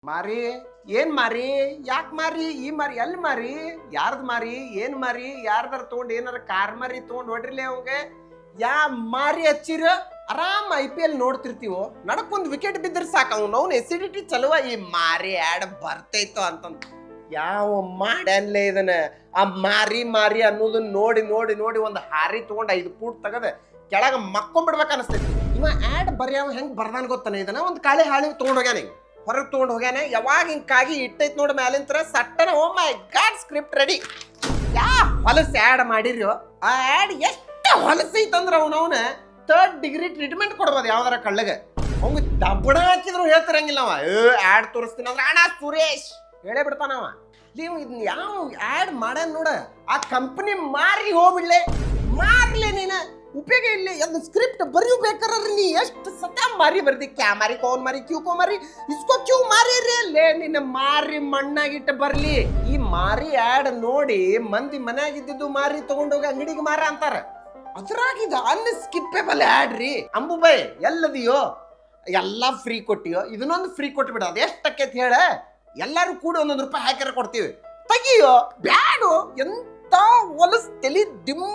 ಮಾರಿ ಏನ್ ಮಾರಿ ಯಾಕೆ ಮಾರಿ ಈ ಮಾರಿ ಎಲ್ಲಿ ಮಾರಿ ಯಾರ್ದ್ ಮಾರಿ ಏನ್ ಮಾರಿ ಯಾರ್ದಾರ ತಗೊಂಡ್ ಏನಾರ ಕಾರ್ ಮಾರಿ ತಗೊಂಡ್ ಹೊಡ್ರಿಲಿ ಅವಂಗ ಯಾ ಮಾರಿ ಹಚ್ಚಿರ ಆರಾಮ್ IPL ನೋಡ್ತಿರ್ತೀವೋ ನಡಕೊಂದ್ ವಿಕೆಟ್ ಬಿದ್ದರೆ ಸಾಕ ಅವ್ನು ಎಸಿಡಿಟಿ ಚಲುವ ಈ ಮಾರಿ ಆಡ್ ಬರ್ತೈತೋ ಅಂತಂದ ಯಾವ ಮಾಡ್ಯಾನ್ಲೇ ಇದನ್ನ ಆ ಮಾರಿ ಮಾರಿ ಅನ್ನೋದನ್ನ ನೋಡಿ ನೋಡಿ ನೋಡಿ ಒಂದು ಹಾರಿ ತಗೊಂಡ್ 5 ಫೂಟ್ ತೆಗದ ಕೆಳಗ ಮಕ್ಕೊಂಡ್ಬಿಡ್ಬೇಕು ಅನಿಸ್ತೈತಿ ಇವ ಆಡ್ ಬರ್ಯಾವ ಹೆಂಗ್ ಬರ್ದಾನ ಗೊತ್ತಾನ ಇದನ್ನ ಒಂದು ಕಾಳಿ ಹಾಳಿ ತಗೊಂಡ್ ಹೋಗ್ಯಾನ ಹೊರಗೆ ತಗೊಂಡ್ ಹೋಗ್ಯಾನ ಯಾವಾಗ ಹಿಂಗಾಗಿ ಇಟ್ಟೈತ್ ನೋಡಿ ಮ್ಯಾಲಿಂತ್ರ ಸಟ್ಟನ ಓ ಮೈ ಗಾಡ್ ಸ್ಕ್ರಿಪ್ಟ್ ರೆಡಿ ಯಾ ಹೊಲಸ್ ಆಡ್ ಮಾಡಿರ್ಯೋ ಆ ಆಡ್ ಎಷ್ಟು ಹೊಲಸೈತಂದ್ರ ಅವನವನ 3rd ಡಿಗ್ರಿ ಟ್ರೀಟ್ಮೆಂಟ್ ಕೊಡ್ಬೋದು ಯಾವ್ದಾರ ಕಳ್ಳಗೆ ಅವಂಗ ದಬ್ಬಣ ಹಾಕಿದ್ರು ಹೇಳ್ತಿರಂಗಿಲ್ಲ ಅವ ಆಡ್ ತೋರಿಸ್ತೀನಿ ಅಂದ್ರೆ ಅಣ್ಣ ಸುರೇಶ್ ಹೇಳೇ ಬಿಡ್ತಾನವ ನೀವು ಇದನ್ನ ಯಾವ ಆಡ್ ಮಾಡ್ಯಾನ ನೋಡ ಆ ಕಂಪನಿ ಮಾರಿ ಹೋಗ್ಬಿಡ್ಲೆ ಮಾರ್ಲೆ ನೀನ ಉಪಯೋಗ ಇಲ್ಲ ಅದನ್ನ ಸ್ಕ್ರಿಪ್ಟ್ ಬರೀಬೇಕಾರ ನೀ ಎಷ್ಟು ಸತ ಮಾರಿ ಬರ್ದಿ ಕ್ಯಾ ಮಾರಿ ಕೌನ್ ಮಾರಿ ಕ್ಯೂ ಕೋ ಮಾರಿ ಇಸ್ಕೋ ಕ್ಯೂ ಮಾರಿ ಲೇ ನಿನ್ನ ಮಾರಿ ಮಣ್ಣಾಗಿಟ್ಟು ಬರ್ಲಿ ಈ ಮಾರಿ ಆಡ್ ನೋಡಿ ಮಂದಿ ಮನ್ಯಾಗಿದ್ದು ಮಾರಿ ತಗೊಂಡೋಗಿ ಅಂಗಡಿಗೆ ಮಾರ ಅಂತಾರ ಅದ್ರಾಗಿದ ಅನ್ಸ್ಕಿಪ್ಪೇಬಲ್ ಆಡ್ ರೀ ಅಂಬುಬೈ ಎಲ್ಲದಿಯೋ ಎಲ್ಲಾ ಫ್ರೀ ಕೊಟ್ಟಿಯೋ ಇದನ್ನೊಂದು ಫ್ರೀ ಕೊಟ್ಬಿಡ ಅದ ಎಷ್ಟಕ್ಕೈತಿ ಹೇಳ ಎಲ್ಲಾರು ಕೂಡ 1 ರೂಪಾಯಿ ಹಾಕಿರ ಕೊಡ್ತೀವಿ ತೆಗಿಯೋ ಬ್ಯಾಡು ಎಂತ ಹೊಲಸ್ ತಲಿ ದಿಮ್